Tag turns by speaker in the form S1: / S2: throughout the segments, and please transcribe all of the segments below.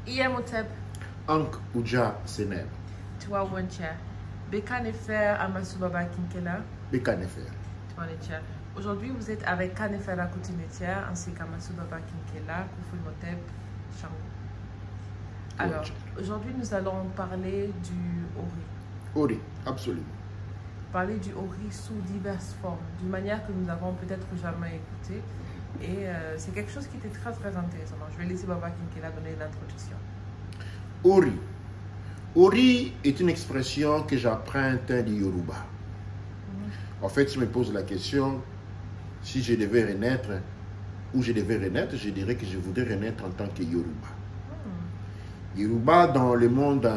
S1: Iyamotep,
S2: Ank Uja Seneb,
S1: Tua Wancha, Bekanefer Amasubaba Kinkela,
S2: Bekanefer.
S1: Tuanecha. Aujourd'hui, vous êtes avec Kanefer Akutinetia ainsi qu'Amasubaba Kinkela, Kufulmotep, Chango. Alors, aujourd'hui, nous allons parler du Ori.
S2: Ori, absolument.
S1: Parler du Ori sous diverses formes, d'une manière que nous n'avons peut-être jamais écoutée. Et c'est quelque chose qui était très intéressant. Donc, je vais laisser Baba Kinkela donner l'introduction.
S2: Ori. Ori est une expression que j'emprunte du Yoruba. En fait, je me pose la question, si je devais renaître, où je devais renaître, je dirais que je voudrais renaître en tant que Yoruba. Yoruba, dans le monde,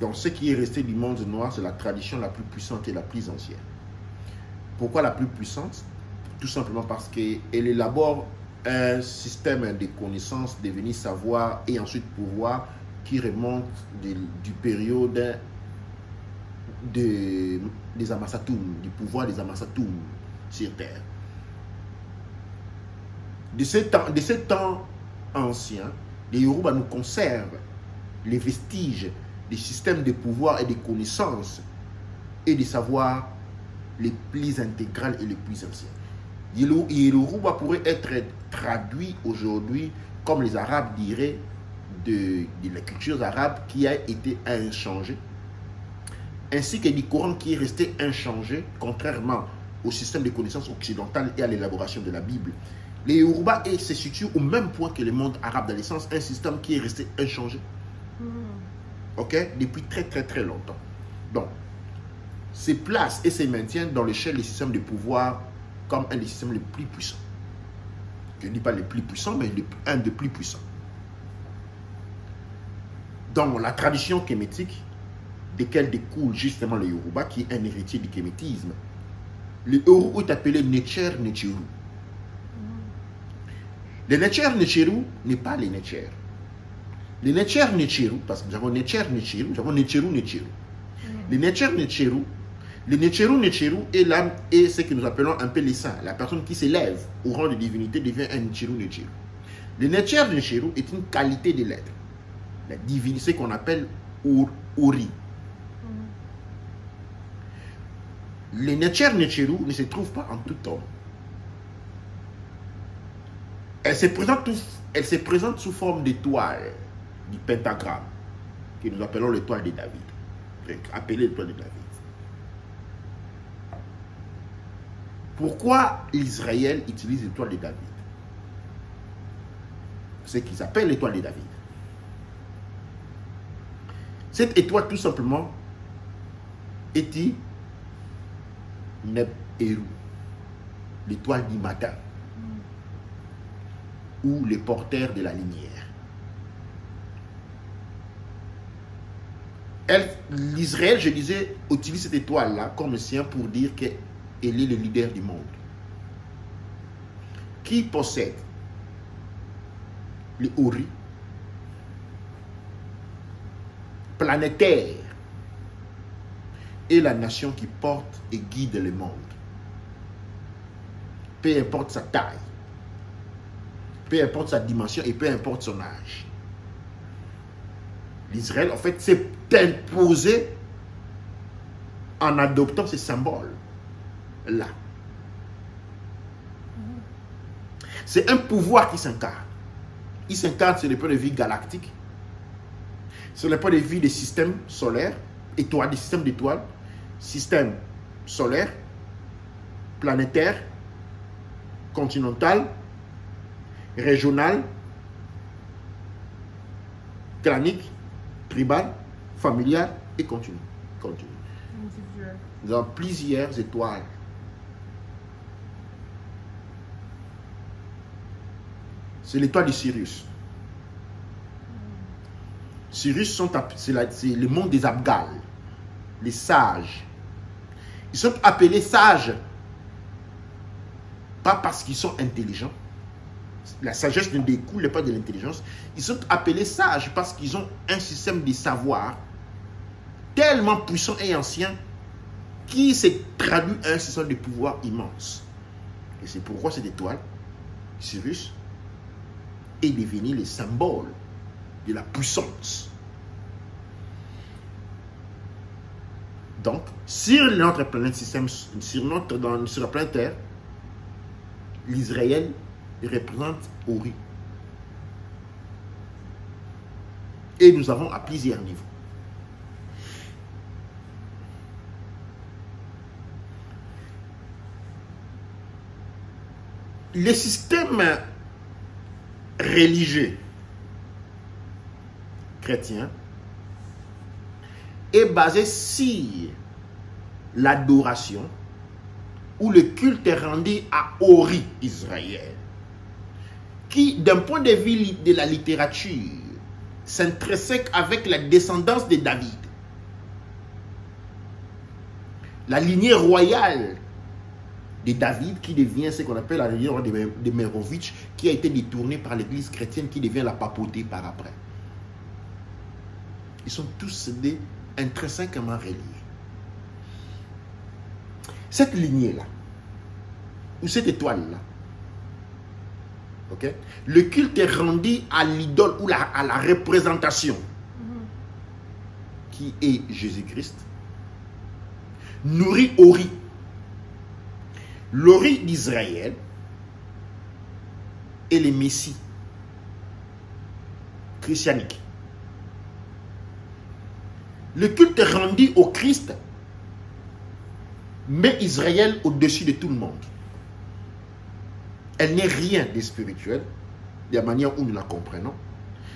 S2: dans ce qui est resté du monde noir, c'est la tradition la plus puissante et la plus ancienne. Pourquoi la plus puissante? Tout simplement parce qu'elle élabore un système de connaissances, devenu savoir et ensuite pouvoir qui remonte du période des Amassatoum, du pouvoir des Amassatoum sur Terre. De ces temps anciens, les Yoruba nous conservent les vestiges des systèmes de pouvoir et de connaissances et des savoirs les plus intégrales et les plus anciens. Yoruba pourrait être traduit aujourd'hui, comme les Arabes diraient, de la culture arabe qui a été inchangée, ainsi que du Coran qui est resté inchangé, contrairement au système de connaissances occidentales et à l'élaboration de la Bible. Les Yoruba se situent au même point que le monde arabe, dans le sens un système qui est resté inchangé. Ok, depuis très longtemps. Donc, se place et se maintient dans l'échelle des systèmes de pouvoir comme un des systèmes les plus puissants. Je ne dis pas les plus puissants, mais un des plus puissants. Dans la tradition kémétique, desquelles découle justement le Yoruba, qui est un héritier du kémétisme, le Oro est appelé Necher Necheru. Le Necher Necheru n'est pas le Necher. Le Necher Necheru, parce que nous avons Necher Necheru, nous avons Necheru Necheru. Le Necher Necheru, le Necheru Necheru est l'âme et ce que nous appelons un peu les saints. La personne qui s'élève au rang de divinité devient un Necheru Necheru. Le Necher Necheru est une qualité de l'être. La divinité qu'on appelle Ori. Le Necher Necheru ne se trouve pas en tout homme. Elle se présente sous forme d'étoile, du pentagramme, que nous appelons l'étoile de David. Appelée l'étoile de David. Pourquoi Israël utilise l'étoile de David? Ce qu'ils appellent l'étoile de David. Cette étoile, tout simplement, est Neb-Eru, l'étoile du matin, ou le porteur de la lumière. L'Israël, je disais, utilise cette étoile-là comme sien pour dire qu'elle est le leader du monde. Qui possède le Ori planétaire et la nation qui porte et guide le monde. Peu importe sa taille, peu importe sa dimension et peu importe son âge. L'Israël, en fait, s'est imposé en adoptant ces symboles-là. C'est un pouvoir qui s'incarne. Il s'incarne sur le point de vue galactique, sur le point de vue des systèmes solaires, étoiles, des systèmes d'étoiles, système solaire, planétaire, continental, régional, clanique, tribal, familial et continu. Nous avons plusieurs étoiles. C'est l'étoile de Sirius. Sirius, c'est le monde des Abgals, les sages. Ils sont appelés sages, pas parce qu'ils sont intelligents. La sagesse ne découle pas de l'intelligence. Ils sont appelés sages parce qu'ils ont un système de savoir tellement puissant et ancien qui s'est traduit en un système de pouvoir immense. Et c'est pourquoi cette étoile, Sirius, est devenue le symbole de la puissance. Donc, sur notre planète système, sur la planète Terre, l'Israël représente Ori. Et nous avons à plusieurs niveaux. Les systèmes religieux chrétiens est basé sur l'adoration ou le culte rendu à Ori Israël, qui, d'un point de vue de la littérature, s'intersecte avec la descendance de David. La lignée royale de David, qui devient ce qu'on appelle la lignée de Mérovitch, qui a été détournée par l'église chrétienne, qui devient la papauté par après. Ils sont tous intrinsèquement reliés. Cette lignée-là, ou cette étoile-là, okay, le culte est rendu à l'idole ou à la représentation, qui est Jésus-Christ, nourrit Ori. L'Ori d'Israël est le Messie christianique. Le culte rendu au Christ met Israël au-dessus de tout le monde. Elle n'est rien de spirituel, de la manière où nous la comprenons.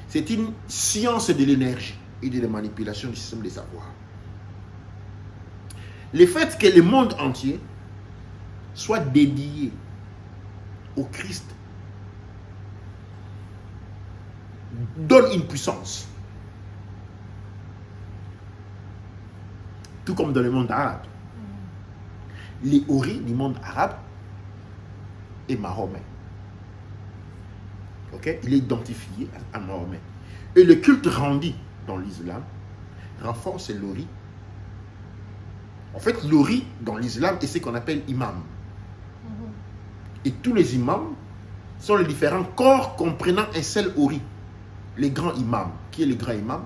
S2: C'est une science de l'énergie et de la manipulation du système des savoirs. Le fait que le monde entier soit dédié au Christ donne une puissance. Tout comme dans le monde arabe. Les Ori du monde arabe est Mahomet. Okay? Il est identifié à Mahomet. Et le culte rendu dans l'islam renforce l'Ori. En fait, l'Ori dans l'islam est ce qu'on appelle imam. Et tous les imams sont les différents corps comprenant un seul Ori. Les grands imams. Qui est le grand imam?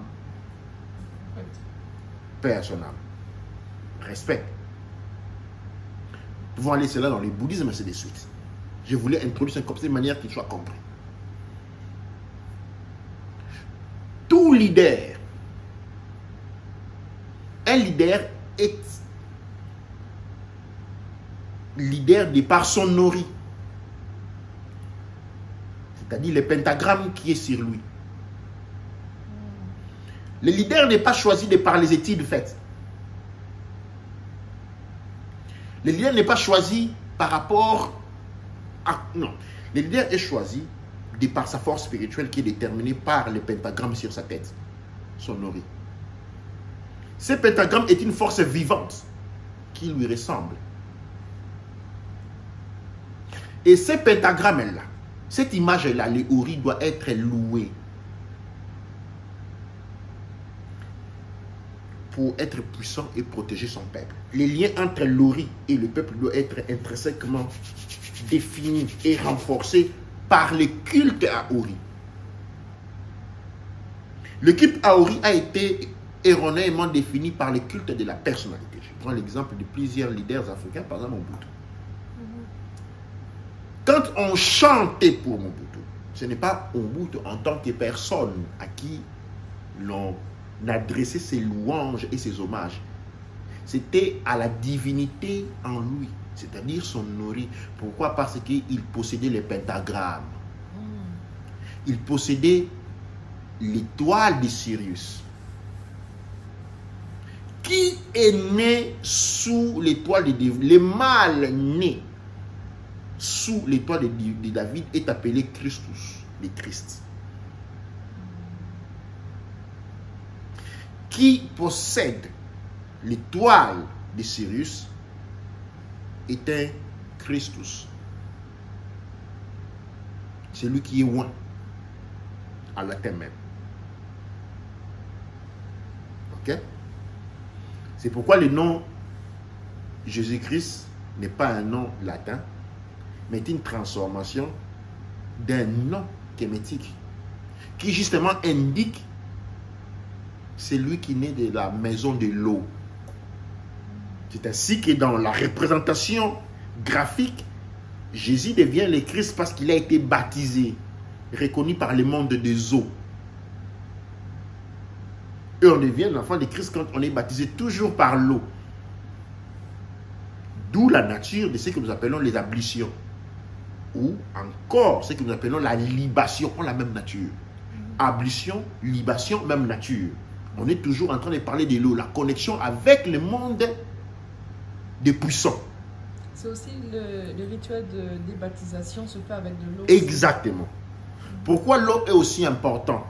S2: Paix à son âme. Respect. Nous pouvons aller cela dans le bouddhisme, ainsi de suite. Je voulais introduire ça comme ça de manière qu'il soit compris. Tout leader, un leader est leader de par son Ori. C'est-à-dire le pentagramme qui est sur lui. Le leader n'est pas choisi de par les études faites. Le leader n'est pas choisi par rapport à... Non. Le leader est choisi de par sa force spirituelle qui est déterminée par le pentagramme sur sa tête. Son Ori. Ce pentagramme est une force vivante qui lui ressemble. Et ce pentagramme-là, cette image-là, le Ori doit être loué pour être puissant et protéger son peuple. Les liens entre l'Ori et le peuple doivent être intrinsèquement définis et renforcés par le culte à Ori. Le culte à Ori a été erronément défini par le culte de la personnalité. Je prends l'exemple de plusieurs leaders africains, par exemple Mobutu. Quand on chantait pour Mobutu, ce n'est pas Mobutu en tant que personne à qui l'on adressait ses louanges et ses hommages. C'était à la divinité en lui, c'est-à-dire son Ori. Pourquoi? Parce qu'il possédait le pentagramme. Il possédait l'étoile de Sirius. Qui est né sous l'étoile de David? Le mâle né sous l'étoile de David est appelé Christus, le Christ. Qui possède l'étoile de Sirius est un Christus. Celui qui est oint en latin même. Ok? C'est pourquoi le nom Jésus-Christ n'est pas un nom latin, mais une transformation d'un nom kémétique qui justement indique celui qui naît de la maison de l'eau. C'est ainsi que dans la représentation graphique, Jésus devient le Christ parce qu'il a été baptisé, reconnu par le monde des eaux. Et on devient l'enfant de Christ quand on est baptisé toujours par l'eau. D'où la nature de ce que nous appelons les ablutions. Ou encore ce que nous appelons la libation, ont la même nature. Ablution, libation, même nature. On est toujours en train de parler de l'eau, la connexion avec le monde des puissants.
S1: C'est aussi le rituel de débaptisation se fait avec de l'eau.
S2: Exactement. Pourquoi l'eau est aussi importante?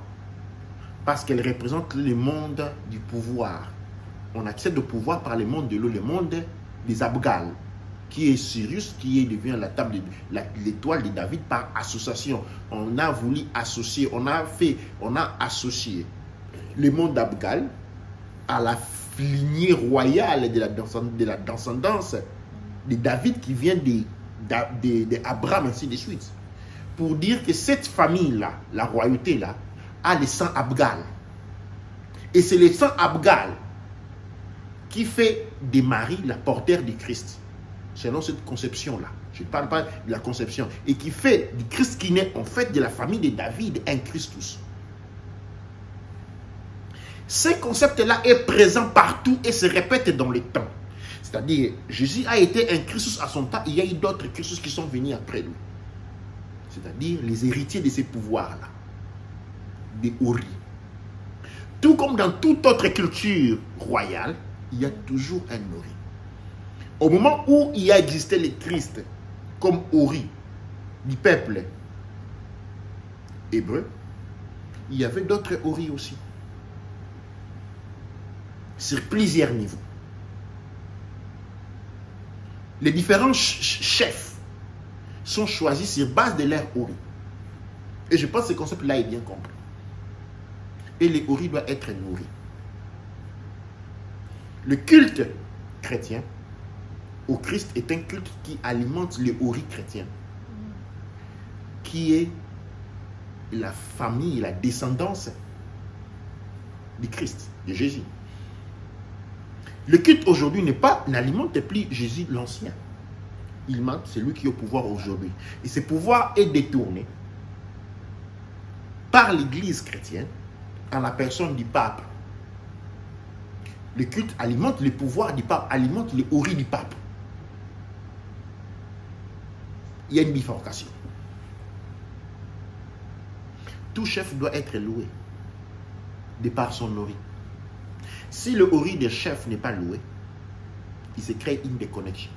S2: Parce qu'elle représente le monde du pouvoir. On accède au pouvoir par le monde de l'eau, le monde des Abgal, qui est Sirius, qui devient la table de l'étoile de David par association. On a voulu associer, on a associé le monde d'Abgal à la lignée royale de la descendance de David qui vient d'Abraham, ainsi de suite. Pour dire que cette famille-là, la royauté-là, a le sang Abgal. Et c'est le sang Abgal qui fait de Marie la porteur du Christ. Selon cette conception-là. Je ne parle pas de la conception. Et qui fait du Christ qui naît en fait de la famille de David, un Christus. Ce concept-là est présent partout et se répète dans le temps. C'est-à-dire, Jésus a été un Christus à son temps, il y a eu d'autres Christus qui sont venus après lui. C'est-à-dire les héritiers de ces pouvoirs-là, des Houris. Tout comme dans toute autre culture royale, il y a toujours un Houri. Au moment où il a existé les Christ comme Houri du peuple hébreu, il y avait d'autres Houris aussi. Sur plusieurs niveaux. Les différents chefs sont choisis sur base de leur Houri. Et je pense que ce concept-là est bien compris. Et les Houris doivent être nourris. Le culte chrétien au Christ est un culte qui alimente les Houris chrétiens, qui est la famille, la descendance du Christ, de Jésus. Le culte aujourd'hui n'alimente plus Jésus l'ancien. Il manque celui qui est au pouvoir aujourd'hui. Et ce pouvoir est détourné par l'Église chrétienne en la personne du pape. Le culte alimente le pouvoir du pape, alimente les Houris du pape. Il y a une bifurcation. Tout chef doit être loué de par son Houri. Si le Houri des chefs n'est pas loué, il se crée une déconnexion.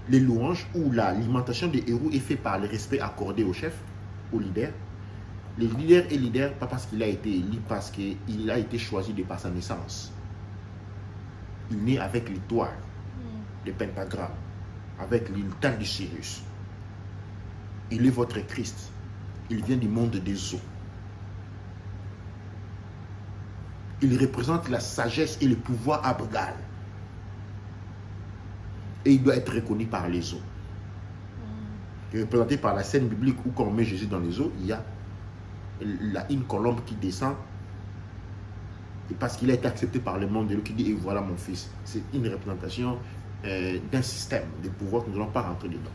S2: Les louanges ou l'alimentation des héros est faite par le respect accordé au chef, au leader. Le leader est leader pas parce qu'il a été élu, parce qu'il a été choisi de par sa naissance. Il naît avec l'étoile, le pentagramme, avec l'altar de Sirius. Il est votre Christ. Il vient du monde des eaux. Il représente la sagesse et le pouvoir abgal. Et il doit être reconnu par les eaux. Il est représenté par la scène biblique où quand on met Jésus dans les eaux, il y a une colombe qui descend. Et parce qu'il a été accepté par le monde de l'eau qui dit, et voilà mon fils. C'est une représentation d'un système de pouvoir que nous n'allons pas rentrer dedans.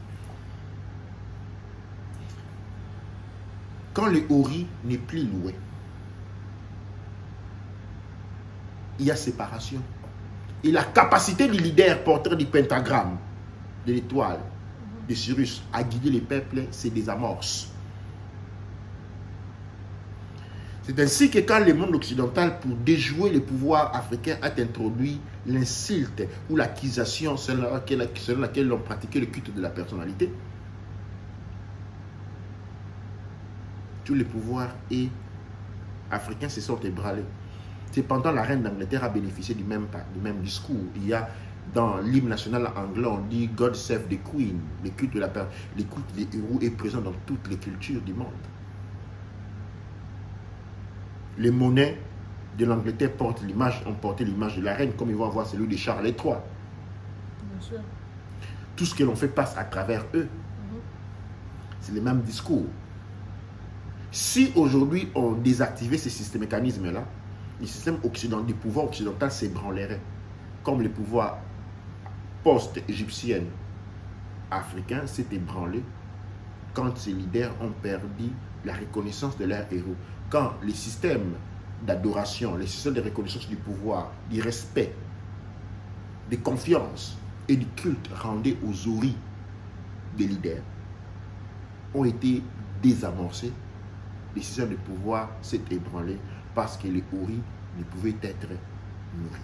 S2: Quand le Houri n'est plus loué, il y a séparation. Et la capacité du leader porteur du pentagramme, de l'étoile, de Sirius, à guider les peuples, c'est des amorces. C'est ainsi que quand le monde occidental, pour déjouer le pouvoir africain, a introduit l'insulte ou l'accusation selon laquelle l'on pratiquait le culte de la personnalité, tous les pouvoirs africains se sont ébranlés. Cependant, la reine d'Angleterre a bénéficié du même discours. Il y a dans l'hymne national anglais, on dit God save the Queen. Le culte des héros est présent dans toutes les cultures du monde. Les monnaies de l'Angleterre ont porté l'image de la reine, comme ils vont voir celui de Charles III.
S1: Bien sûr.
S2: Tout ce que l'on fait passe à travers eux. C'est le même discours. Si aujourd'hui on désactivait ces mécanismes-là, le système occidental, du pouvoir occidental s'ébranlerait, comme le pouvoir post-égyptien africain s'est ébranlé quand ces leaders ont perdu la reconnaissance de leurs héros. Quand les systèmes d'adoration, les systèmes de reconnaissance du pouvoir, du respect, de confiance et du culte rendus aux houris des leaders ont été désamorcés, le système de pouvoir s'est ébranlé parce que les houris ne pouvaient être nourris.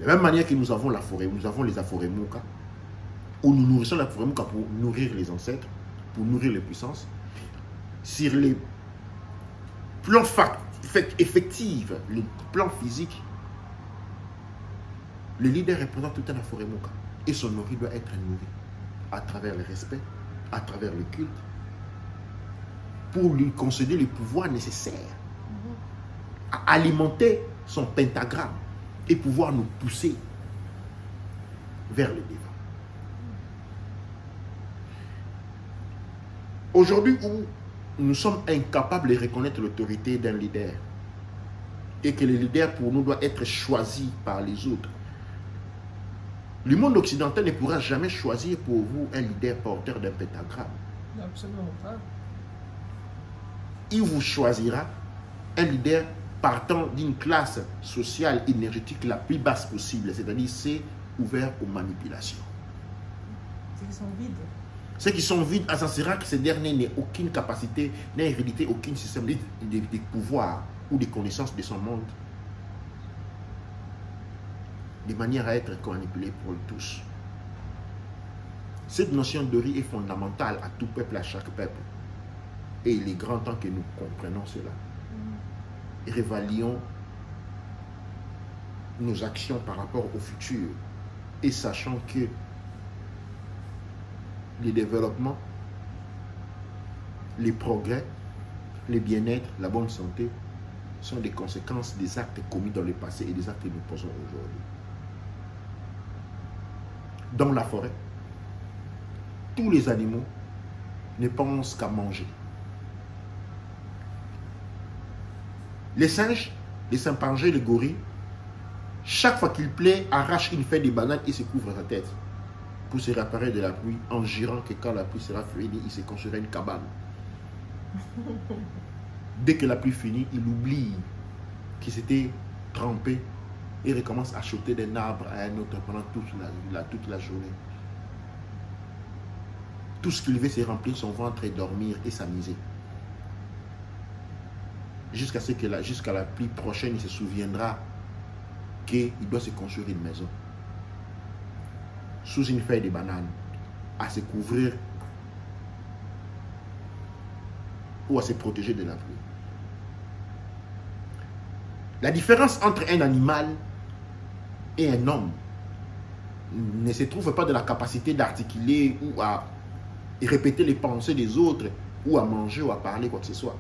S2: De la même manière que nous avons la forêt, nous avons les Aforemouka, où nous nourrissons la Aforemouka pour nourrir les ancêtres, pour nourrir les puissances. Sur les plans effectifs, les plans physiques, le leader représente tout un Aforemouka et son nourri doit être nourri à travers le respect, à travers le culte, pour lui concéder les pouvoirs nécessaires à alimenter son pentagramme et pouvoir nous pousser vers le devant. Aujourd'hui où nous sommes incapables de reconnaître l'autorité d'un leader et que le leader pour nous doit être choisi par les autres, le monde occidental ne pourra jamais choisir pour vous un leader porteur d'un pentagramme.
S1: Absolument pas.
S2: Il vous choisira un leader partant d'une classe sociale énergétique la plus basse possible, c'est-à-dire c'est ouvert aux manipulations.
S1: Ceux qui sont vides.
S2: Ceux qui sont vides, ça sera que ces derniers n'aient aucune capacité, n'aient hérédité aucun système de pouvoir ou de connaissance de son monde, de manière à être manipulé pour tous. Cette notion de riz est fondamentale à tout peuple, à chaque peuple. Et il est grand temps que nous comprenions cela. Et réévaluons nos actions par rapport au futur. Et sachant que le développement, les progrès, le bien-être, la bonne santé sont des conséquences des actes commis dans le passé et des actes que nous posons aujourd'hui. Dans la forêt, tous les animaux ne pensent qu'à manger. Les singes, les chimpanzés, les gorilles, chaque fois qu'il plaît, arrachent une feuille de banane et se couvrent sa tête pour se réparer de la pluie en jurant que quand la pluie sera finie, il se construira une cabane. Dès que la pluie finit, il oublie qu'il s'était trempé et recommence à sauter d'un arbre à un autre pendant toute la journée. Tout ce qu'il veut, c'est remplir son ventre et dormir et s'amuser. Jusqu'à ce que jusqu'à la pluie prochaine, il se souviendra qu'il doit se construire une maison sous une feuille de banane, à se couvrir ou à se protéger de la pluie. La différence entre un animal et un homme ne se trouve pas dans la capacité d'articuler ou à répéter les pensées des autres ou à manger ou à parler quoi que ce soit,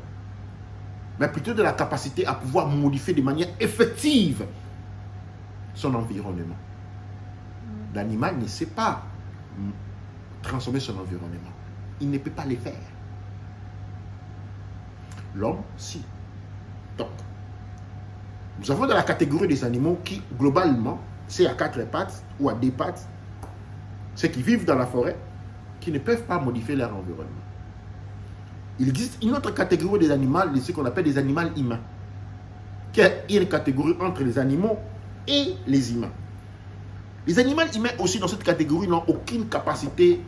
S2: mais plutôt de la capacité à pouvoir modifier de manière effective son environnement. L'animal ne sait pas transformer son environnement. Il ne peut pas le faire. L'homme, si. Donc, nous avons dans la catégorie des animaux qui, globalement, c'est à 4 pattes ou à 2 pattes, ceux qui vivent dans la forêt, qui ne peuvent pas modifier leur environnement. Il existe une autre catégorie des animaux, ce qu'on appelle des animaux humains, qui est une catégorie entre les animaux et les humains. Les animaux humains aussi dans cette catégorie n'ont aucune capacité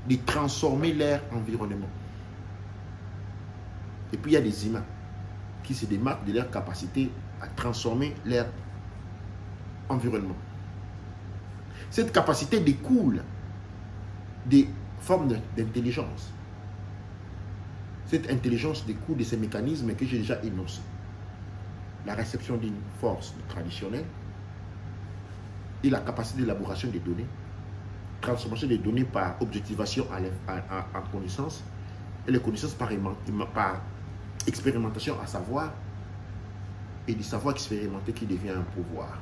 S2: de transformer leur environnement. Et puis il y a des humains qui se démarquent de leur capacité à transformer leur environnement. Cette capacité découle des formes d'intelligence. Cette intelligence découle de ces mécanismes que j'ai déjà énoncés. La réception d'une force traditionnelle et la capacité d'élaboration des données, transformation des données par objectivation en connaissance, et les connaissances par expérimentation à savoir, et du savoir expérimenté qui devient un pouvoir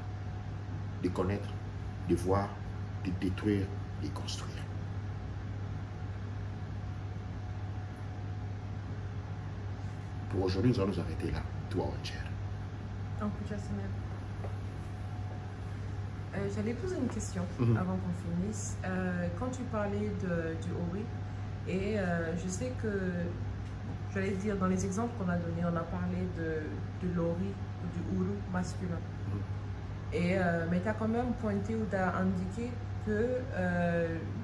S2: de connaître, de voir, de détruire et construire. Pour aujourd'hui, nous allons nous arrêter là. Toi, Angel.
S1: J'allais poser une question avant qu'on finisse. Quand tu parlais du Ori, et je sais que, j'allais dire, dans les exemples qu'on a donnés, on a parlé de l'Ori ou du Uru masculin. Mais tu as quand même pointé ou tu as indiqué que,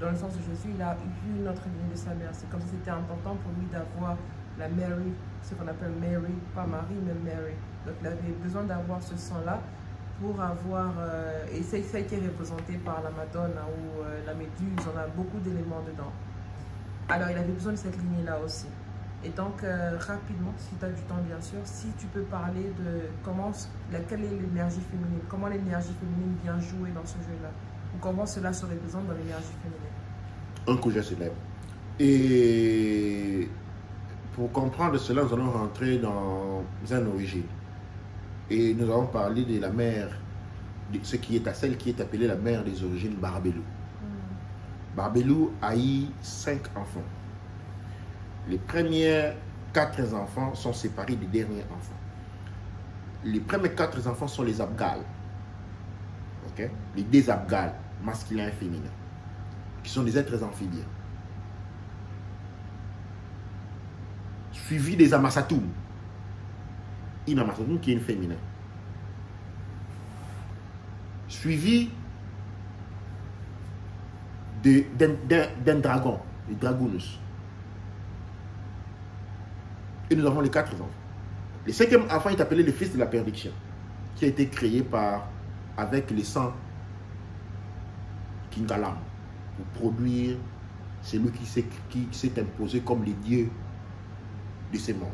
S1: dans le sens de Jésus, il a eu une autre ligne de sa mère. C'est comme si c'était important pour lui d'avoir la Mary, ce qu'on appelle Mary, pas Marie, mais Mary. Donc il avait besoin d'avoir ce sang-là pour avoir, et ça a été représenté par la Madonna ou la Méduse, on a beaucoup d'éléments dedans. Alors il avait besoin de cette lignée-là aussi. Et donc rapidement, si tu as du temps bien sûr, si tu peux parler de quelle est l'énergie féminine, comment l'énergie féminine vient jouer dans ce jeu-là, ou comment cela se représente dans l'énergie féminine.
S2: Un coup je célèbre. Et pour comprendre cela, nous allons rentrer dans un origine. Et nous allons parler de la mère, de celle qui est appelée la mère des origines, Barbelou. Barbelou a eu 5 enfants. Les premiers 4 enfants sont séparés des derniers enfants. Les premiers 4 enfants sont les Abgals. Okay? Les 2 Abgals, masculins et féminins, qui sont des êtres amphibiens. Suivi des Amasatoum. Une Amasatoum qui est une féminin. Suivi d'un dragon, le Dragonus. Et nous avons les 4 enfants. Le 5e enfant est appelé le fils de la perdition, qui a été créé avec le sang Kingalam, pour produire celui qui s'est imposé comme le dieu de ce monde.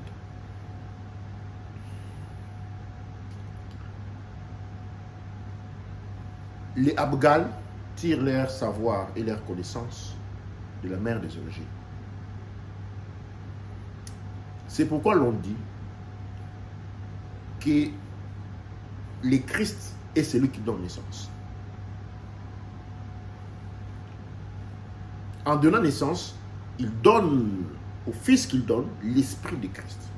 S2: Les Abgal tirent leur savoir et leur connaissance de la mère des origines. C'est pourquoi l'on dit que le Christ est celui qui donne naissance. En donnant naissance, il donne au Fils qu'il donne l'esprit de Christ.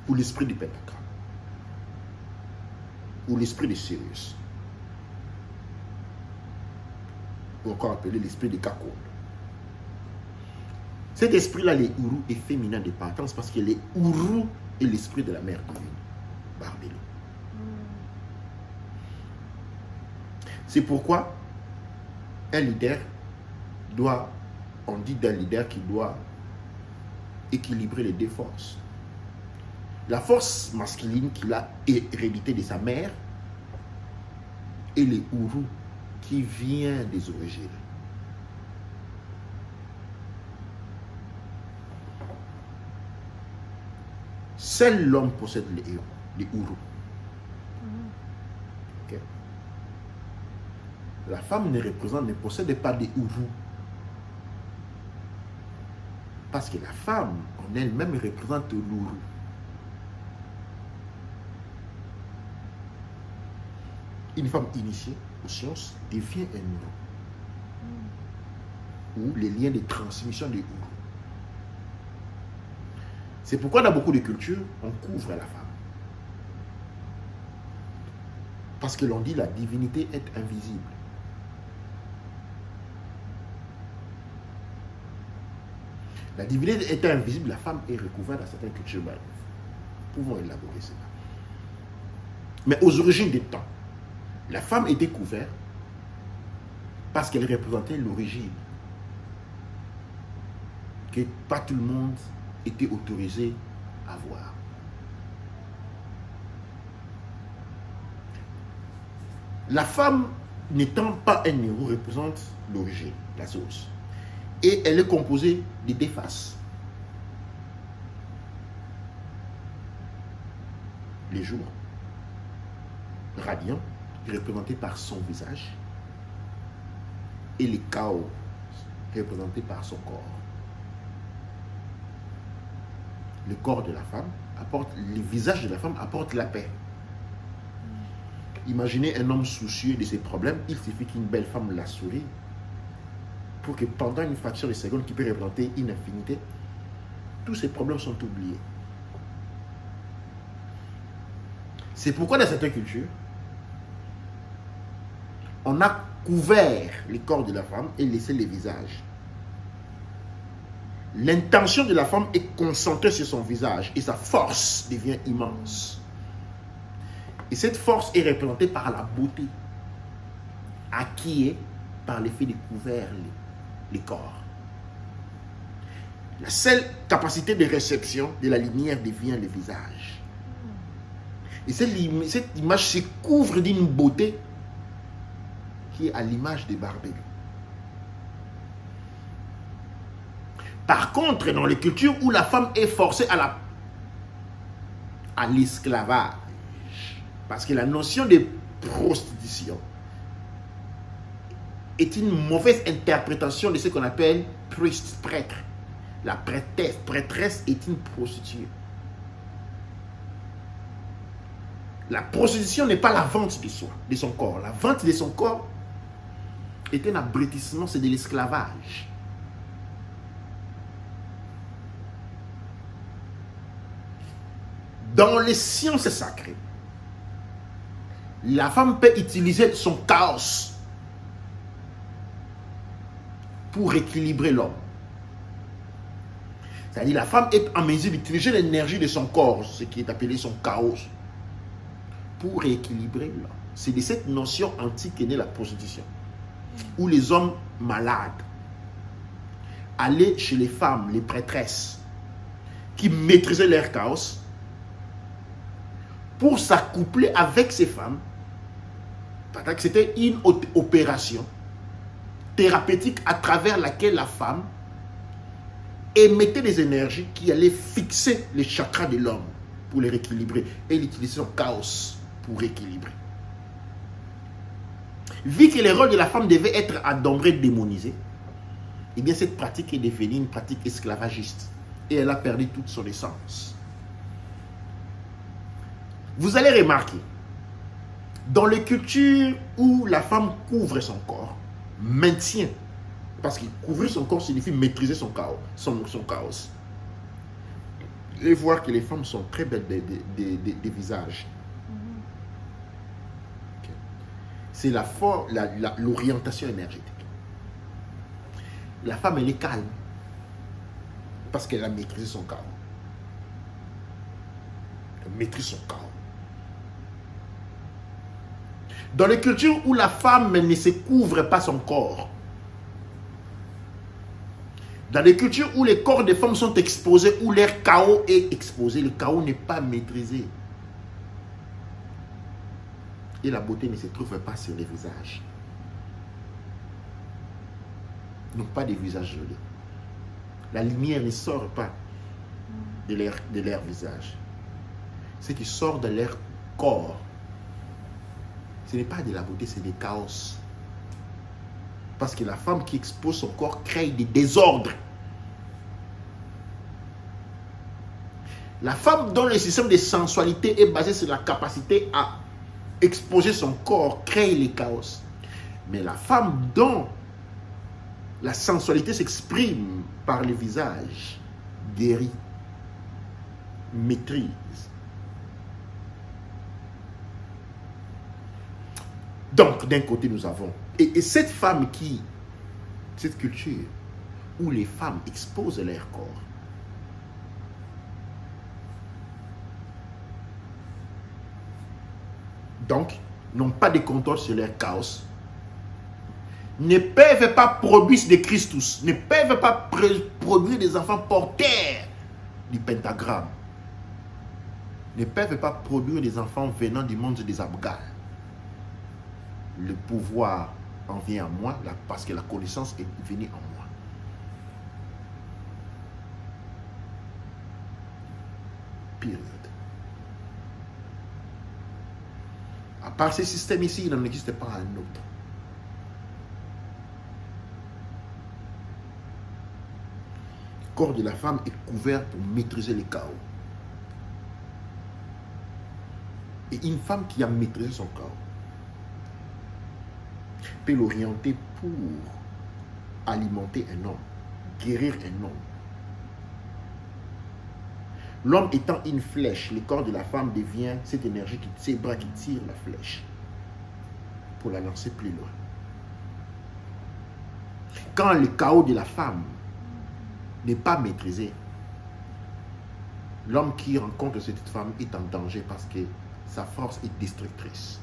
S2: Ou l'esprit du Pentagramme. Ou l'esprit de Sirius. Ou encore appelé l'esprit de Kakon. Cet esprit-là, les Uru, est féminin de partance parce que les Uru est l'esprit de la mère divine, Barbelou. C'est pourquoi un leader on dit d'un leader qui doit équilibrer les 2 forces. La force masculine qu'il a héréditée de sa mère et les Uru qui vient des origines. Seul l'homme possède les Uru. Okay. La femme ne possède pas des Uru. Parce que la femme en elle-même représente l'Uru. Une femme initiée aux sciences devient un Uru. Ou les liens de transmission des Uru. C'est pourquoi dans beaucoup de cultures, on couvre la femme. Parce que l'on dit la divinité est invisible. La divinité est invisible, la femme est recouverte dans certaines cultures. Nous pouvons élaborer cela. Mais aux origines des temps, la femme était couverte parce qu'elle représentait l'origine. Que pas tout le monde était autorisé à voir. La femme, n'étant pas un héros, représente l'origine, la source. Et elle est composée de 2 faces. Les jours radiants, représentés par son visage, et les chaos, représentés par son corps. Le corps de la femme apporte, le visage de la femme apporte la paix. Imaginez un homme soucieux de ses problèmes, il suffit qu'une belle femme la sourie pour que pendant une fraction de seconde qui peut représenter une infinité, tous ces problèmes sont oubliés. C'est pourquoi dans certaines cultures, on a couvert les corps de la femme et laissé les visages. L'intention de la femme est concentrée sur son visage et sa force devient immense. Et cette force est représentée par la beauté, acquise par l'effet de couvert les corps. La seule capacité de réception de la lumière devient le visage. Et cette image se couvre d'une beauté qui est à l'image des barbelés. Par contre, dans les cultures où la femme est forcée à l'esclavage, parce que la notion de prostitution est une mauvaise interprétation de ce qu'on appelle prêtre. La prêtresse est une prostituée. La prostitution n'est pas la vente de son corps. La vente de son corps est un abrutissement, c'est de l'esclavage. Dans les sciences sacrées, la femme peut utiliser son chaos pour équilibrer l'homme. C'est-à-dire la femme est en mesure d'utiliser l'énergie de son corps, ce qui est appelé son chaos, pour rééquilibrer l'homme. C'est de cette notion antique qu'est née la prostitution, où les hommes malades allaient chez les femmes, les prêtresses, qui maîtrisaient leur chaos, pour s'accoupler avec ces femmes. C'était une opération thérapeutique à travers laquelle la femme émettait des énergies qui allaient fixer les chakras de l'homme pour les rééquilibrer. Et il utilisait son chaos pour rééquilibrer. Vu que le rôle de la femme devait être adombré, démonisé, eh bien cette pratique est devenue une pratique esclavagiste. Et elle a perdu toute son essence. Vous allez remarquer, dans les cultures où la femme couvre son corps, maintient, parce que couvrir son corps signifie maîtriser son chaos. Vous allez voir que les femmes sont très belles des visages. Okay. C'est l'orientation énergétique. La femme, elle est calme parce qu'elle a maîtrisé son chaos. Elle maîtrise son chaos. Dans les cultures où la femme ne se couvre pas son corps, dans les cultures où les corps des femmes sont exposés, où leur chaos est exposé, le chaos n'est pas maîtrisé. Et la beauté ne se trouve pas sur les visages. Non, pas des visages jolis. La lumière ne sort pas de leur visage. Ce qui sort de leur corps, ce n'est pas de la beauté, c'est du chaos. Parce que la femme qui expose son corps crée des désordres. La femme dont le système de sensualité est basé sur la capacité à exposer son corps crée le chaos. Mais la femme dont la sensualité s'exprime par le visage guérit, maîtrise. Donc, d'un côté, nous avons... Et cette femme cette culture, où les femmes exposent leur corps, donc, n'ont pas de contrôle sur leur chaos, ne peuvent pas produire des Christus, ne peuvent pas produire des enfants porteurs du pentagramme, ne peuvent pas produire des enfants venant du monde des Abgal. Le pouvoir en vient à moi parce que la connaissance est venue en moi. Période. À part ce système ici, il n'en existe pas un autre. Le corps de la femme est couvert pour maîtriser le chaos. Et une femme qui a maîtrisé son chaos peut l'orienter pour alimenter un homme, guérir un homme. L'homme étant une flèche, le corps de la femme devient cette énergie, ses bras qui tirent la flèche pour la lancer plus loin. Quand le chaos de la femme n'est pas maîtrisé, l'homme qui rencontre cette femme est en danger parce que sa force est destructrice.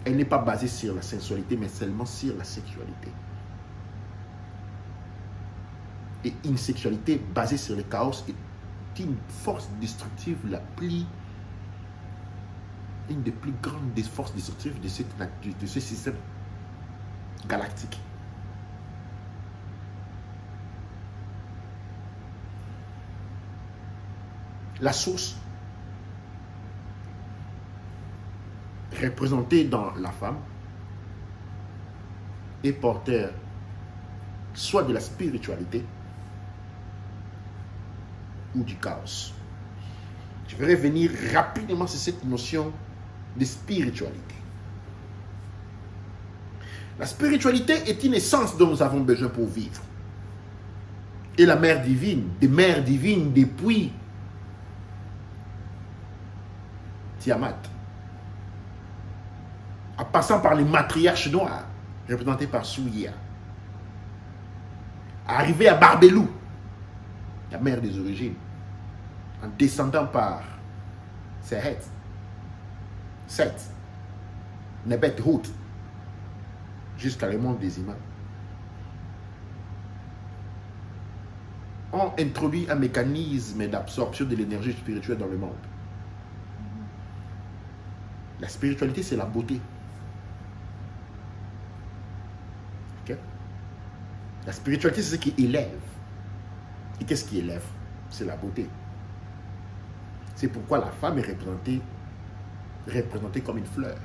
S2: Elle n'est pas basée sur la sensualité, mais seulement sur la sexualité. Et une sexualité basée sur le chaos est une force destructive une des plus grandes forces destructives de ce système galactique. La source représentée dans la femme est porteur soit de la spiritualité ou du chaos. Je vais revenir rapidement sur cette notion de spiritualité. La spiritualité est une essence dont nous avons besoin pour vivre. Et la mère divine, des mères divines depuis Tiamat, en passant par les matriarches noirs, représentés par Souya, arrivé à Barbelou, la mère des origines, en descendant par Sehet, Seth, Nebet Hout, jusqu'à le monde des imams, ont introduit un mécanisme d'absorption de l'énergie spirituelle dans le monde. La spiritualité, c'est la beauté. Okay? La spiritualité, c'est ce qui élève. Et qu'est-ce qui élève? C'est la beauté. C'est pourquoi la femme est représentée comme une fleur.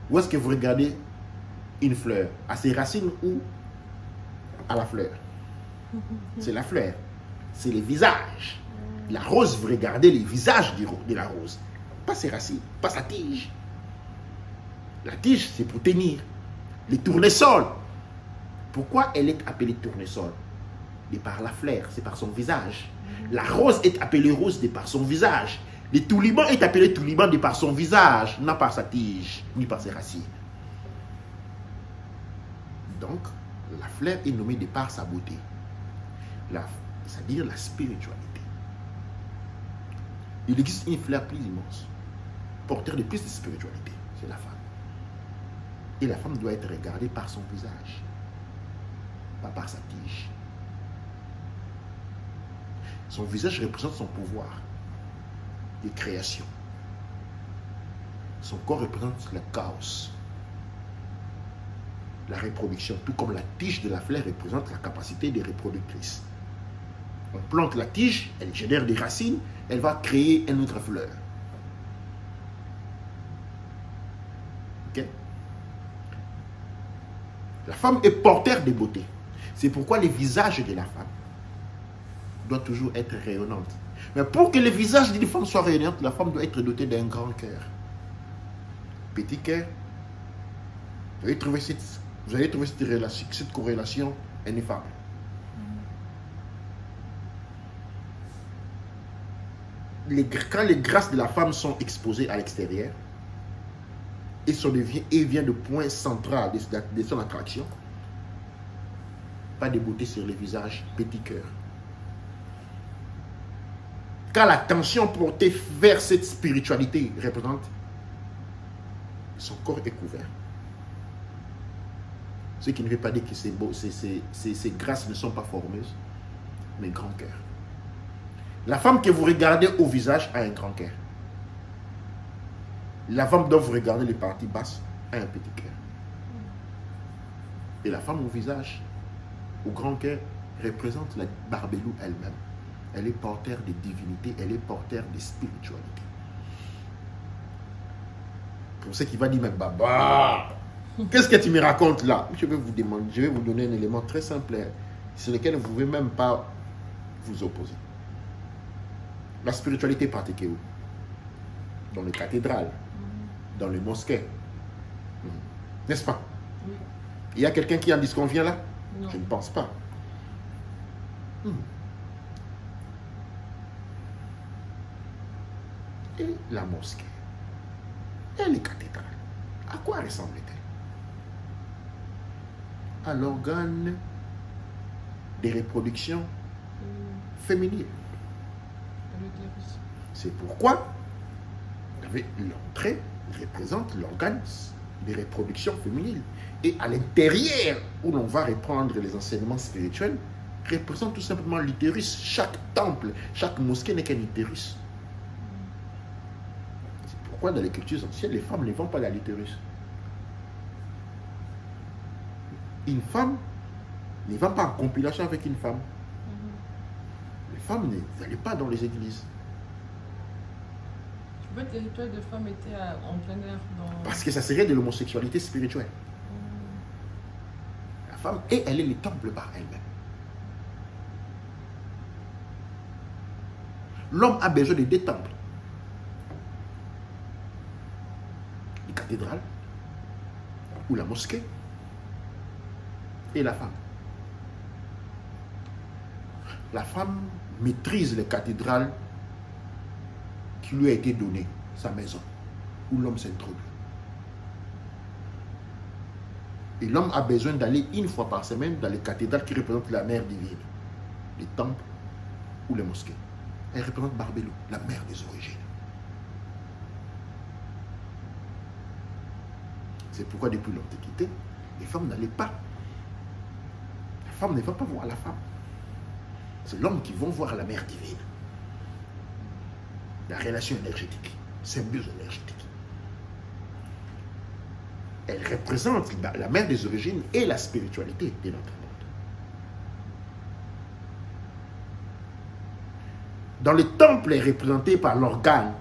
S2: Où est-ce que vous regardez une fleur? À ses racines ou à la fleur? C'est la fleur. C'est les visages. La rose, vous regardez les visages de la rose. Pas ses racines, pas sa tige. La tige, c'est pour tenir. Les tournesols. Pourquoi elle est appelée tournesol? De par la fleur, c'est par son visage. La rose est appelée rose de par son visage. Le touliban est appelé touliban de par son visage, non par sa tige, ni par ses racines. Donc, la fleur est nommée de par sa beauté. C'est-à-dire la spiritualité. Il existe une fleur plus immense, porteur de plus de spiritualité, c'est la femme. Et la femme doit être regardée par son visage, pas par sa tige. Son visage représente son pouvoir de création. Son corps représente le chaos, la reproduction, tout comme la tige de la fleur représente la capacité de reproductrice. On plante la tige, elle génère des racines, elle va créer une autre fleur. Ok? La femme est porteur de beauté. C'est pourquoi le visage de la femme doit toujours être rayonnante. Mais pour que le visage d'une femme soit rayonnante, la femme doit être dotée d'un grand cœur. Petit cœur. Vous allez trouver cette corrélation ineffable. Quand les grâces de la femme sont exposées à l'extérieur, et vient de point central de son attraction, pas de beauté sur le visage, petit cœur. Quand l'attention portée vers cette spiritualité représente, son corps est couvert. Ce qui ne veut pas dire que ces grâces ne sont pas formeuses, mais grand cœur. La femme que vous regardez au visage a un grand cœur. La femme dont vous regardez les parties basses a un petit cœur. Et la femme au visage, au grand cœur, représente la Barbelou elle-même. Elle est porteur de divinité, elle est porteur de spiritualité. Pour ceux qui vont dire, mais Baba, qu'est-ce que tu me racontes là? Je vais vous donner un élément très simple sur lequel vous ne pouvez même pas vous opposer. La spiritualité est pratiquée où? Dans les cathédrales, dans les mosquées. N'est-ce pas? Il y a quelqu'un qui en disconvient là?
S1: Non.
S2: Je ne pense pas. Et la mosquée et les cathédrales, à quoi ressemblent-elles? À l'organe de reproduction féminine. C'est pourquoi l'entrée représente l'organe de reproduction féminine. Et à l'intérieur, où l'on va reprendre les enseignements spirituels, représente tout simplement l'utérus. Chaque temple, chaque mosquée n'est qu'un utérus. C'est pourquoi dans les cultures anciennes, les femmes ne vont pas à l'utérus. Une femme ne va pas en compilation avec une femme. Les femmes n'allaient pas dans les églises.
S1: Tu vois, les rituels de femmes étaient en plein air dans...
S2: Parce que ça serait de l'homosexualité spirituelle. La femme, et elle est le temple par elle-même. L'homme a besoin de deux temples. Les cathédrales, ou la mosquée, et la femme. La femme maîtrise les cathédrales qui lui a été données, sa maison, où l'homme s'introduit. Et l'homme a besoin d'aller une fois par semaine dans les cathédrales qui représentent la mère divine, les temples ou les mosquées. Elle représente Barbelou, la mère des origines. C'est pourquoi depuis l'Antiquité, les femmes n'allaient pas. La femme ne va pas voir la femme. C'est l'homme qui va voir la mère divine. La relation énergétique, symbiose énergétique. Elle représente la mère des origines et la spiritualité de notre monde. Dans le temple est représenté par l'organe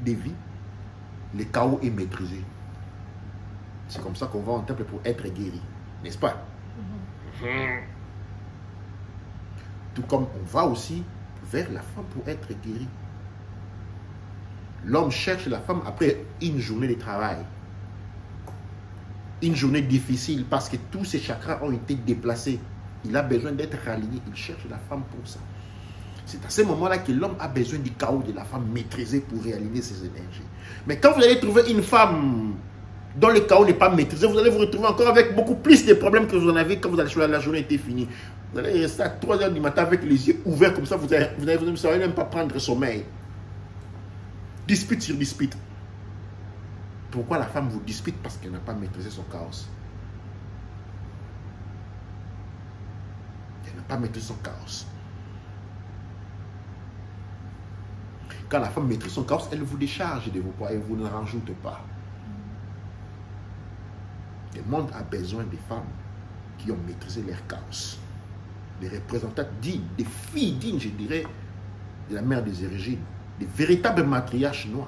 S2: des vies, le chaos est maîtrisé. C'est comme ça qu'on va en temple pour être guéri, n'est-ce pas? Tout comme on va aussi vers la femme pour être guéri. L'homme cherche la femme après une journée de travail. Une journée difficile parce que tous ses chakras ont été déplacés. Il a besoin d'être aligné. Il cherche la femme pour ça. C'est à ce moment-là que l'homme a besoin du chaos de la femme maîtrisée pour réaligner ses énergies. Mais quand vous allez trouver une femme dont le chaos n'est pas maîtrisé, vous allez vous retrouver encore avec beaucoup plus de problèmes que vous en avez quand vous allez, la journée était finie. Vous allez rester à 3 h du matin avec les yeux ouverts comme ça, vous ne savez même pas prendre sommeil. Dispute sur dispute. Pourquoi la femme vous dispute? Parce qu'elle n'a pas maîtrisé son chaos. Elle n'a pas maîtrisé son chaos. Quand la femme maîtrise son chaos, elle vous décharge de vos poids et vous ne rajoute pas. Le monde a besoin des femmes qui ont maîtrisé leur chaos. Des représentants dignes, des filles dignes, je dirais, de la mère des origines, des véritables matriarches noires.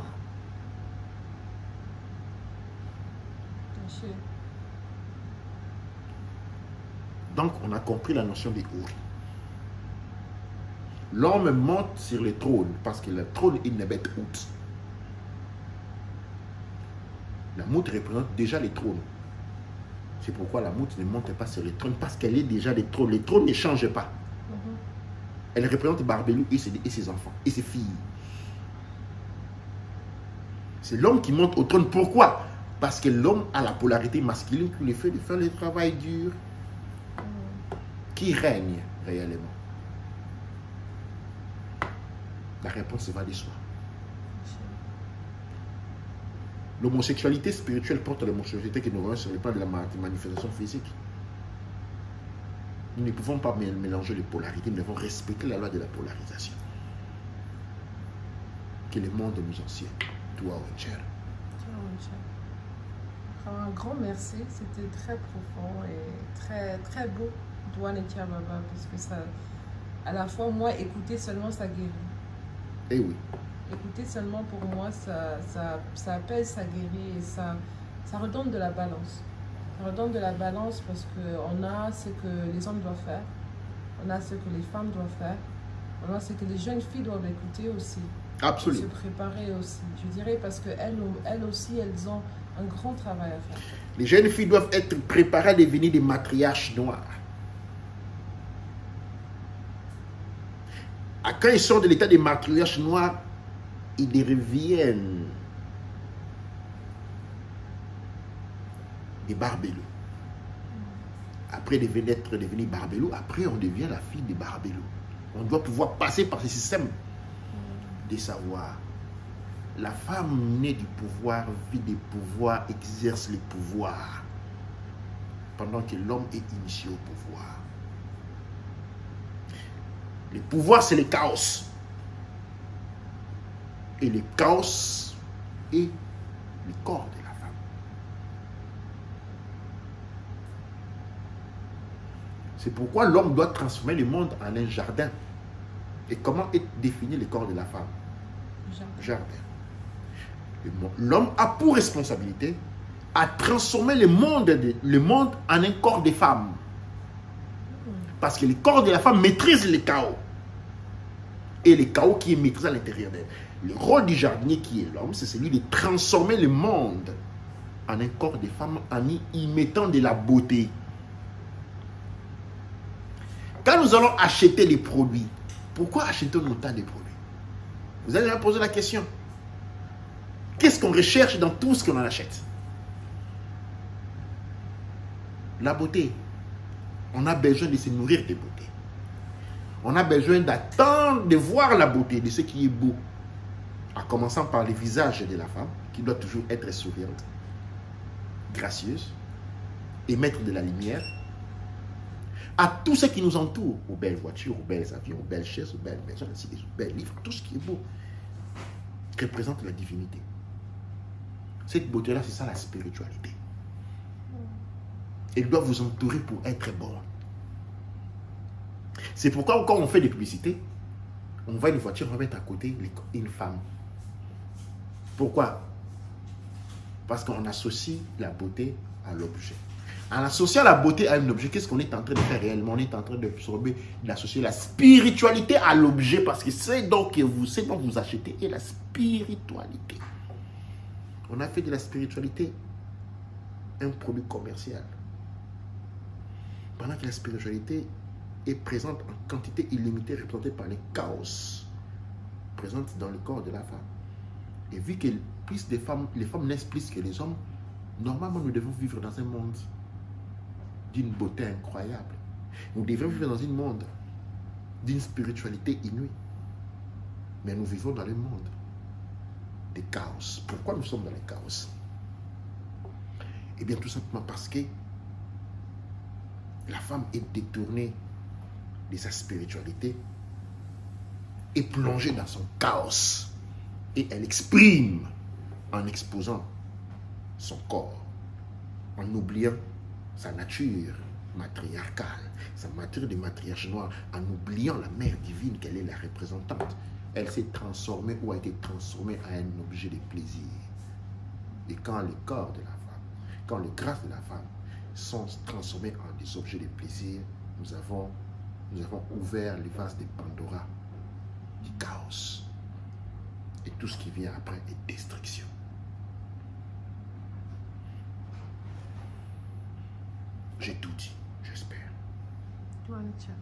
S2: Donc, on a compris la notion des Houris. L'homme monte sur le trône parce que le trône est une bête haute. La moutre représente déjà les trônes. C'est pourquoi la moutre ne monte pas sur le trône parce qu'elle est déjà les trônes. Les trônes ne changent pas. Elle représente Barbelou et ses enfants et ses filles. C'est l'homme qui monte au trône. Pourquoi? Parce que l'homme a la polarité masculine qui lui fait de faire le travail dur. Qui règne réellement? La réponse va de soi. L'homosexualité spirituelle porte l'homosexualité que nous voyons sur le plan de la manifestation physique. Nous ne pouvons pas mélanger les polarités, nous devons respecter la loi de la polarisation. Que le monde nous enseigne. Toi, Wencher.
S1: Un grand merci, c'était très profond et très, très beau, Douane et Baba, parce que ça, à la fois, moi, écouter seulement, ça guérit.
S2: Eh oui.
S1: Écouter seulement, pour moi, ça apaise, ça guérit et ça redonne de la balance. Ça redonne de la balance parce qu'on a ce que les hommes doivent faire, on a ce que les femmes doivent faire, on a ce que les jeunes filles doivent écouter aussi.
S2: Absolument.
S1: Se préparer aussi, je dirais, parce qu'elles aussi, elles ont Un grand travail à faire.
S2: Les jeunes filles doivent être préparées à devenir des matriarches noires. Quand ils sortent de l'état des matriarches noirs, ils deviennent des barbelés. Après être devenu barbelou, après on devient la fille des barbelous. On doit pouvoir passer par ce système de savoir. La femme née du pouvoir, vit des pouvoirs, exerce les pouvoirs, pendant que l'homme est initié au pouvoir. Le pouvoir, c'est le chaos. Et le chaos est le corps de la femme. C'est pourquoi l'homme doit transformer le monde en un jardin. Et comment est défini le corps de la femme? Jardin. L'homme a pour responsabilité à transformer le monde en un corps de femme. Parce que le corps de la femme maîtrise le chaos. Et le chaos qui est maîtrisé à l'intérieur d'elle. Le rôle du jardinier qui est l'homme, c'est celui de transformer le monde en un corps de femme en y mettant de la beauté. Quand nous allons acheter des produits, pourquoi achetons-nous tant de produits? Vous allez me poser la question. Qu'est-ce qu'on recherche dans tout ce qu'on en achète? La beauté. On a besoin de se nourrir de beauté. On a besoin d'attendre, de voir la beauté de ce qui est beau. En commençant par le visage de la femme, qui doit toujours être souriante, gracieuse, émettre de la lumière, à tout ce qui nous entoure, aux belles voitures, aux belles avions, aux belles chaises, aux belles maisons, aux belles livres, tout ce qui est beau, représente la divinité. Cette beauté-là, c'est ça la spiritualité. Elle doit vous entourer pour être bon. C'est pourquoi quand on fait des publicités, on voit une voiture, on va mettre à côté une femme. Pourquoi? Parce qu'on associe la beauté à l'objet. En associant la beauté à un objet, qu'est-ce qu'on est en train de faire réellement? On est en train d'associer la spiritualité à l'objet, parce que c'est donc vous achetez et la spiritualité. On a fait de la spiritualité un produit commercial. Pendant que la spiritualité est présente en quantité illimitée, représentée par les chaos, présente dans le corps de la femme. Et vu que plus les femmes naissent plus que les hommes, normalement nous devons vivre dans un monde d'une beauté incroyable. Nous devons vivre dans un monde d'une spiritualité inouïe. Mais nous vivons dans le monde des chaos. Pourquoi nous sommes dans le chaos? Eh bien tout simplement parce que la femme est détournée de sa spiritualité et plongée dans son chaos. Et elle exprime en exposant son corps, en oubliant sa nature matriarcale, sa nature de matriarche noire, en oubliant la mère divine qu'elle est la représentante. Elle s'est transformée ou a été transformée en un objet de plaisir. Et quand le corps de la femme, quand les grâces de la femme sont transformées en des objets de plaisir, nous avons ouvert les vases de Pandora du chaos. Et tout ce qui vient après est destruction. J'ai tout dit, j'espère.
S1: Toi, le tien.